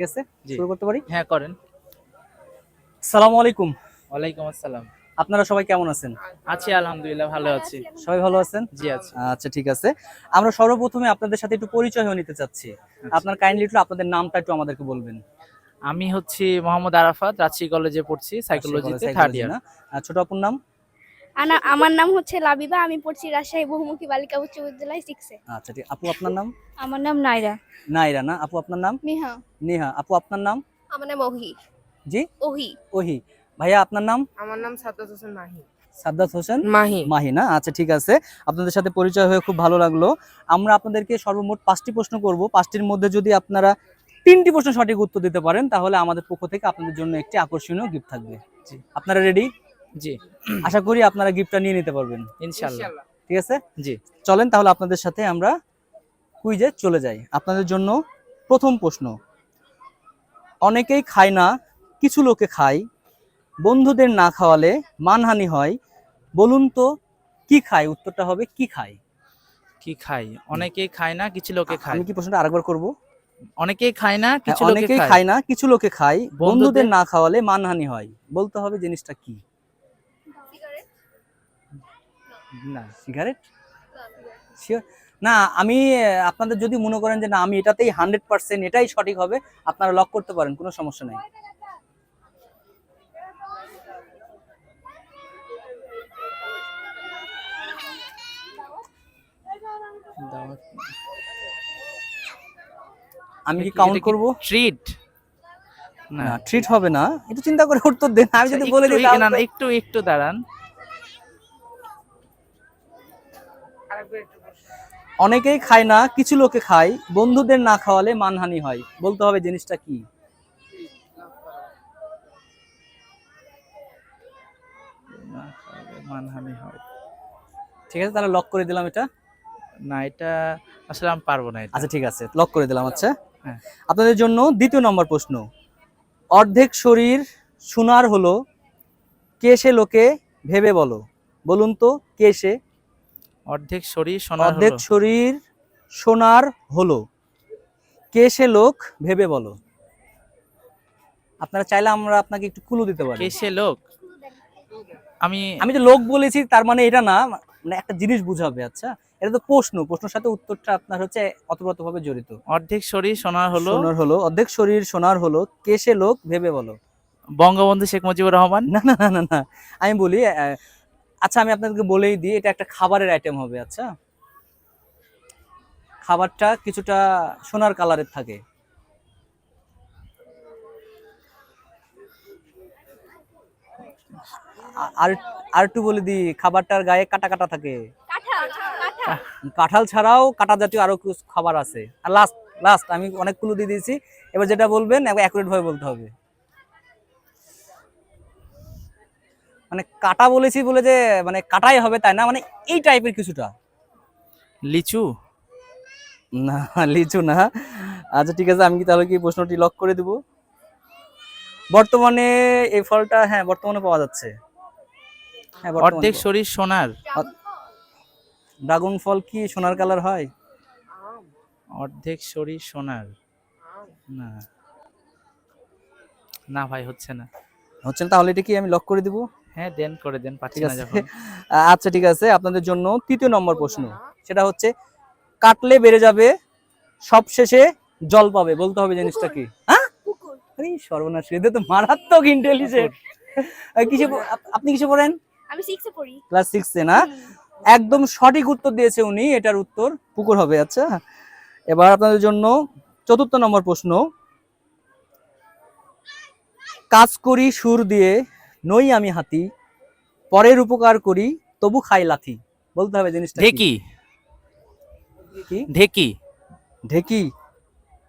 ঠিক আছে, জি। শুরু করতে পারি? হ্যাঁ করেন। আসসালামু আলাইকুম। ওয়ালাইকুম আসসালাম। আপনারা সবাই কেমন আছেন? আছি আলহামদুলিল্লাহ, ভালো আছি। সবাই ভালো আছেন? জি আছি। আচ্ছা, ঠিক আছে। আমরা সর্বপ্রথমে আপনাদের সাথে একটু পরিচয় হয়ে নিতে চাচ্ছি। আপনার কাইন্ডলি একটু আপনাদের নামটা একটু আমাদেরকে বলবেন। আমি হচ্ছি মোহাম্মদ আরাফাত, রাজশাহী কলেজে পড়ছি, সাইকোলজিতে থার্ড সাইকোলজি ইয়ার। না? আর ছোট আপুর নাম? আমার নাম হচ্ছে লাবিবা, আমি পড়ছি রাজশাহী বহুমুখী বালিকা উচ্চ বিদ্যালয় 6 এ। আচ্ছা, ঠিক। আপু আপনার নাম? আমার নাম নাইরা। নাইরা না? আপু আপনার নাম? নিহা। নিহা। আপু আপনার নাম? আমার নাম ওহি। জি? ওহি। ওহি। ভাইয়া আপনার নাম? আমার নাম সাদ্দাত হোসেন মাহি। সাদ্দাত হোসেন মাহি। মাহি না? আচ্ছা, ঠিক আছে। আপনাদের সাথে পরিচয় হয়ে খুব ভালো লাগলো। আমরা আপনাদেরকে সর্বমোট 5টি প্রশ্ন করব। 5টির মধ্যে যদি আপনারা 3টি প্রশ্ন সঠিক উত্তর দিতে পারেন তাহলে আমাদের পক্ষ থেকে আপনাদের জন্য একটি আকর্ষণীয় গিফট থাকবে। জি। আপনারা রেডি? জি আশা করি আপনারা গিফটটা নিয়ে নিতে পারবেন। ইনশাআল্লাহ। ঠিক আছে? জি। চলেন তাহলে আপনাদের সাথে আমরা কুইজে চলে যাই। আপনাদের জন্য প্রথম প্রশ্ন। অনেকেই খায় না, কিছু লোকে খায়, বন্ধুদের না খাওয়ালে মানহানি হয়। বলুন তো কি খায়? উত্তরটা হবে কি খায়? কি খাই? অনেকেই খায় না, কিছু লোকে খায়। আমি কি প্রশ্নটা আরেকবার করব? অনেকেই খায় না, হ্যাঁ, কিছু লোকে অনেকেই খায়। খায় না, কিছু লোকে খায়, বন্ধুদের বন্ধুদের না খাওয়ালে মানহানি হয়। বলতে হবে জিনিসটা কি? না, সিগারেট? শিওর? না, আমি আপনাদের যদি মনে করেন যে না আমি এটাতেই 100% এটাই সঠিক হবে, আপনারা লক করতে পারেন, কোনো সমস্যা নাই। আমি কি কাউন্ট করব? ট্রিট না, না, ট্রিট হবে না। একটু চিন্তা করে উত্তর দেন। আমি যদি বলে দিই না তাহলে না, তো- একটু দাঁড়ান। অনেকেই খায় না, কিছু লোকে খায়, বন্ধুদের না খাওয়ালে মানহানি হয়। বলতে হবে জিনিসটা কি? না খাওয়ালে মানহানি হয়। ঠিক আছে, তাহলে লক করে দিলাম এটা। না, এটা আসলে আমি পারবো না এটা। আচ্ছা, ঠিক আছে, লক করে দিলাম। আচ্ছা, হ্যাঁ। আপনাদের জন্য দ্বিতীয় নম্বর প্রশ্ন। অর্ধেক শরীর সোনার হলো, কে সে লোকে ভেবে বলো। বলুন তো কে সে? অর্ধেক শরীর সোনার অর্ধেক হলো। শরীর সোনার হলো, কে সে লোক ভেবে বলো। আপনারা চাইলে আমরা আপনাকে একটু ক্লু দিতে পারি। কে সে লোক? আমি আমি যে লোক বলেছি তার মানে এটা না, মানে একটা জিনিস বুঝাবে। আচ্ছা, এটা তো প্রশ্নের সাথে উত্তরটা আপনার হচ্ছে অতপ্রতভাবে জড়িত। অর্ধেক শরীর সোনার হলো। সোনার হলো, অর্ধেক শরীর সোনার হলো, কে সে লোক ভেবে বলো। বঙ্গবন্ধু শেখ মুজিবুর রহমান। না না না না না, আমি বলি। আচ্ছা, আমি আপনাদেরকে বলেই দিই, এটা একটা খাবারের আইটেম হবে। আচ্ছা, খাবারটা কিছুটা সোনার কালারের থাকে। আর আর একটু বলে দিই, খাবারটার গায়ে কাটা কাটা থাকে। কাঁঠাল। কাঁঠাল। কাঁঠাল ছাড়াও কাটা জাতীয় আরো কিছু খাবার আছে। আর লাস্ট লাস্ট আমি অনেক ক্লু দিয়ে দিয়েছি, এবার যেটা বলবেন অ্যাকুরেট ভাবে বলতে হবে। মানে কাটা বলেছি বলে যে মানে কাটাই হবে তাই না, মানে এই টাইপের কিছুটা। লিচু। না, লিচু না। আচ্ছা, ঠিক আছে, আমি কি তাহলে কি প্রশ্নটি লক করে দিব? বর্তমানে এই ফলটা, হ্যাঁ, বর্তমানে পাওয়া যাচ্ছে। হ্যাঁ, বর্তমানে অর্ধেক শরীর সোনার। ড্রাগন ফল কি সোনার কালার হয়? অর্ধেক শরীর সোনার। না না ভাই, হচ্ছে না। হচ্ছে না, তাহলে এটা কি আমি লক করে দিব? হ্যাঁ দেন, করে দেন, পাচ্ছি ঠিক না আছে। যখন। আচ্ছা, ঠিক আছে, আপনাদের জন্য তৃতীয় নম্বর প্রশ্ন। সেটা হচ্ছে কাটলে বেড়ে যাবে, সব শেষে জল পাবে। বলতে হবে জিনিসটা কি? হ্যাঁ, কুকুর। আরে সর্বনাশ, এদের তো মারাত্মক ইন্টেলিজেন্ট। আপনি কিসে পড়েন? আমি 6 এ পড়ি। ক্লাস 6 না? একদম সঠিক উত্তর দিয়েছে উনি। এটার উত্তর পুকুর হবে। আচ্ছা, এবার আপনাদের জন্য চতুর্থ নম্বর প্রশ্ন। কাজ করি সুর দিয়ে, নই আমি হাতি, পরের উপকার করি তবু খাই লাথি। বলতে হবে জিনিসটা কি? ঢেকি। কি? ঢেকি। ঢেকি?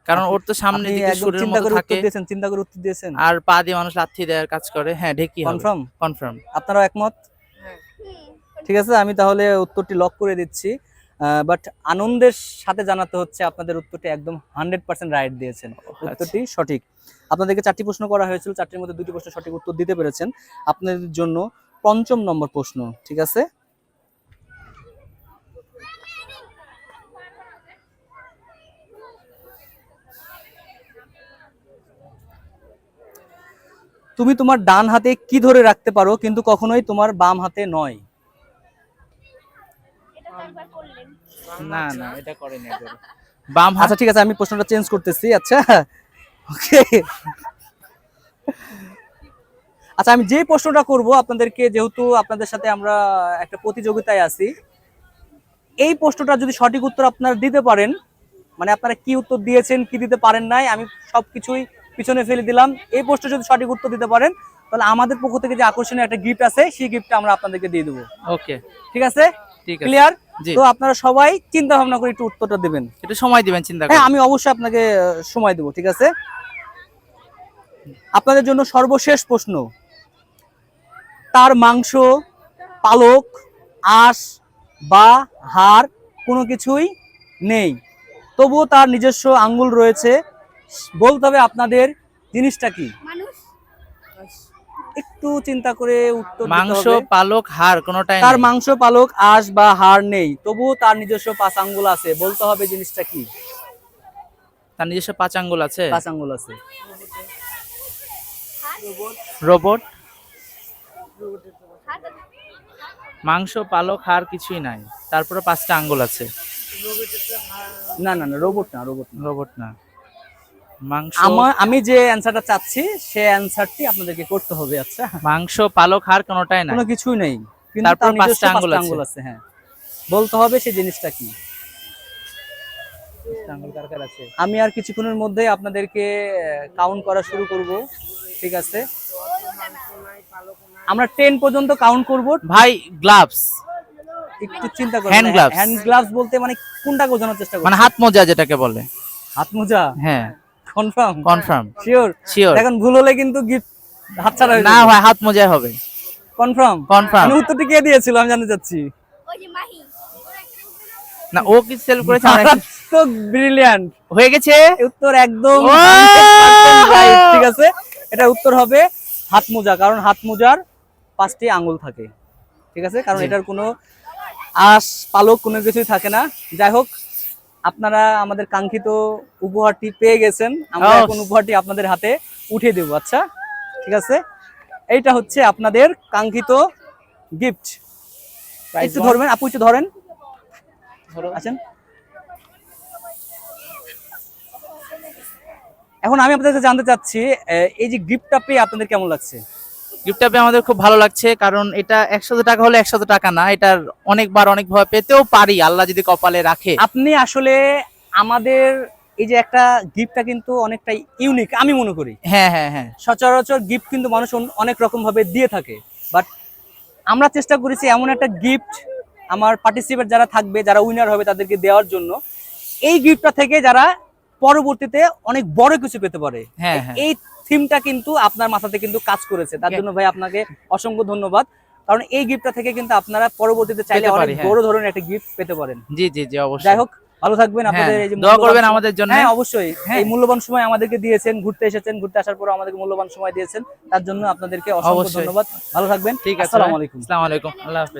কারণ ওর তো সামনের আপনি দিকে একদম সুরের চিন্তা মতো করে উত্তর থাকে, দিয়েছেন, চিন্তা করে উত্তর দিয়েছেন। আর পা দিয়ে মানুষ লাথি দেওয়ার কাজ করে। হ্যাঁ ঢেকি হবে। কনফার্ম? কনফার্ম। আপনারাও একমত? ঠিক আছে, আমি তাহলে উত্তরটি লক করে দিচ্ছি। বাট আনন্দের সাথে জানাতে হচ্ছে আপনাদের উত্তরটি একদম 100% রাইট দিয়েছেন। উত্তরটি সঠিক। আপনাদেরকে 4টি প্রশ্ন করা হয়েছিল, 4টির মধ্যে 2টি প্রশ্ন সঠিক উত্তর দিতে পেরেছেন। আপনাদের জন্য পঞ্চম নম্বর প্রশ্ন। ঠিক আছে, তুমি তোমার ডান হাতে কি ধরে রাখতে পারো কিন্তু কখনোই তোমার বাম হাতে নয়? এটা তো একবার করলেন। না না, এটা করেনি একবারও। বাম হাত। আচ্ছা ঠিক আছে, আমি প্রশ্নটা চেঞ্জ করতেছি। আচ্ছা ওকে, আচ্ছা আমি যে প্রশ্নটা করব আপনাদেরকে, যেহেতু আপনাদের সাথে আমরা একটা প্রতিযোগিতায় আছি, এই প্রশ্নটা যদি সঠিক উত্তর আপনারা দিতে পারেন, মানে আপনারা কি উত্তর দিয়েছেন কি দিতে পারেন নাই আমি সবকিছুই পিছনে ফেলে দিলাম, এই প্রশ্ন যদি সঠিক উত্তর দিতে পারেন তাহলে আমাদের পক্ষ থেকে যে আকর্ষণীয় একটা গিফট আছে সেই গিফটটা আমরা আপনাদেরকে দিয়ে দেবো। ওকে, ঠিক আছে, ঠিক আছে। ক্লিয়ার? জি। তো আপনারা সবাই চিন্তা ভাবনা করে একটু উত্তরটা দেবেন। একটু সময় দিবেন চিন্তা করে। হ্যাঁ আমি অবশ্যই আপনাকে সময় দেবো। ঠিক আছে, আপনাদের জন্য সর্বশেষ প্রশ্ন, তার মাংস, পালক, আঁশ বা হাড় কোনো কিছুই নেই, তবুও তার নিজস্ব আঙ্গুল রয়েছে, বলতে হবে আপনাদের জিনিসটা কি? মানুষ। একটু চিন্তা করে উত্তর দিতে মাংস, হবে। পালক, হাড় কোনোটাই তার নেই। মাংস, পালক, আঁশ বা হাড় নেই, তবুও তার নিজস্ব 5 আঙ্গুল আছে, বলতে হবে জিনিসটা কি? তার নিজস্ব 5 আঙ্গুল আছে। 5 আঙ্গুল আছে। রোবট। হাত। মাংস, পালক, হাড় কিছুই নাই, তারপরে 5টা আঙ্গুল আছে। না না না, রোবট না, রোবট না। রোবট না। মাংস, আমি যে অ্যানসারটা চাচ্ছি সেই অ্যানসারটি আপনাদেরকে করতে হবে। আচ্ছা, মাংস, পালক, হাড় কোনোটাই নাই, কোনো কিছুই নেই কিন্তু তারপর তার নিজস্ব 5টা আঙ্গুল 5টা আছে। আঙ্গুল আছে। হ্যাঁ, বলতে হবে সেই জিনিসটা কি। আঙ্গুল কার কার আছে? আমি আর কিছুক্ষণের মধ্যে আপনাদেরকে কাউন্ট করা শুরু করব। ঠিক আছে, আমরা 10 পর্যন্ত কাউন্ট করব। ভাই গ্লাভস, একটু চিন্তা করুন। Hand gloves. হ্যান্ড গ্লাভস বলতে মানে কোনটা বোঝানোর চেষ্টা মানে করছেন? হাত মোজা যেটাকে বলে। হাত মোজা? হ্যাঁ, কনফার্ম? Confirm sure? শিওর। দেখেন ভুল হলে কিন্তু গিফট হাতছাড়া হয়ে না যাবে। ভাই, হাত মোজাই হবে। কনফার্ম? কনফার্ম। মানে উত্তরটি কে দিয়েছিল আমি জানতে চাচ্ছি। ওই যে মাহি। না, ও কি সেল করেছে? তো ব্রিলিয়ান্ট হয়ে গেছে। উত্তর, একদম ও! 100% রাইট। ঠিক আছে, এটা উত্তর হবে হাত মোজা, কারণ হাত মোজার 5টি আঙ্গুল থাকে। ঠিক আছে, কারণ জি। এটার কোনো আঁশ পালক কোনো কিছুই থাকে না। যাই হোক, আপনারা আমাদের কাঙ্ক্ষিত উপহারটি পেয়ে গেছেন, আমরা ও! এখন উপহারটি আপনাদের হাতে উঠিয়ে দেব। আচ্ছা ঠিক আছে, এইটা হচ্ছে আপনাদের কাঙ্ক্ষিত গিফট। একটু ধরবেন আপু, একটু ধরেন। আছেন, এখন আমি আপনাদের জানতে চাচ্ছি এই যে গিফটটা পেয়ে আপনাদের কেমন লাগছে? গিফটটা পেয়ে আমাদের খুব ভালো লাগছে, কারণ এটা 100 টাকা হলে 100 টাকা না, এটার অনেকবার অনেকভাবে পেতেও পারি আল্লাহ যদি কপালে রাখে। আপনি আসলে আমাদের এই যে একটা গিফটটা কিন্তু অনেকটাই ইউনিক আমি মনে করি। হ্যাঁ হ্যাঁ হ্যাঁ, সচরাচর গিফট কিন্তু মানুষ অনেক রকম ভাবে দিয়ে থাকে, বাট আমরা চেষ্টা করেছি এমন একটা গিফট আমার পার্টিসিপেট যারা থাকবে, যারা উইনার হবে তাদেরকে দেওয়ার জন্য, এই গিফটটা থেকে যারা পরবর্তীতে অনেক বড় কিছু পেতে পারে। হ্যাঁ, হ্যাঁ। এই থিমটা কিন্তু আপনার মাথাতে কিন্তু কাজ করেছে, তার জন্য ভাই আপনাকে অসংখ্য ধন্যবাদ। কারণ এই গিফটটা থেকে কিন্তু আপনারা পরবর্তীতে চাইলে পেতে অনেক পারি, হ্যাঁ। বড় ধরনের একটা গিফট পেতে পারেন। জি জি জি, অবশ্যই। যাই হোক, ভালো থাকবেন। হ্যাঁ, আপনাদের এই যে দোয়া মূল্যবান করবেন সময়- আমাদের জন্য। হ্যাঁ অবশ্যই, হ্যাঁ। এই মূল্যবান সময় আমাদেরকে দিয়েছেন, ঘুরতে এসেছেন, ঘুরতে আসার পর আমাদেরকে মূল্যবান সময় দিয়েছেন, তার জন্য আপনাদেরকে অসংখ্য অবশ্যই। ধন্যবাদ। ভালো থাকবেন। ঠিক আছে, আসসালামু আলাইকুম। আসসালামু আলাইকুম, আল্লাহ হাফেজ।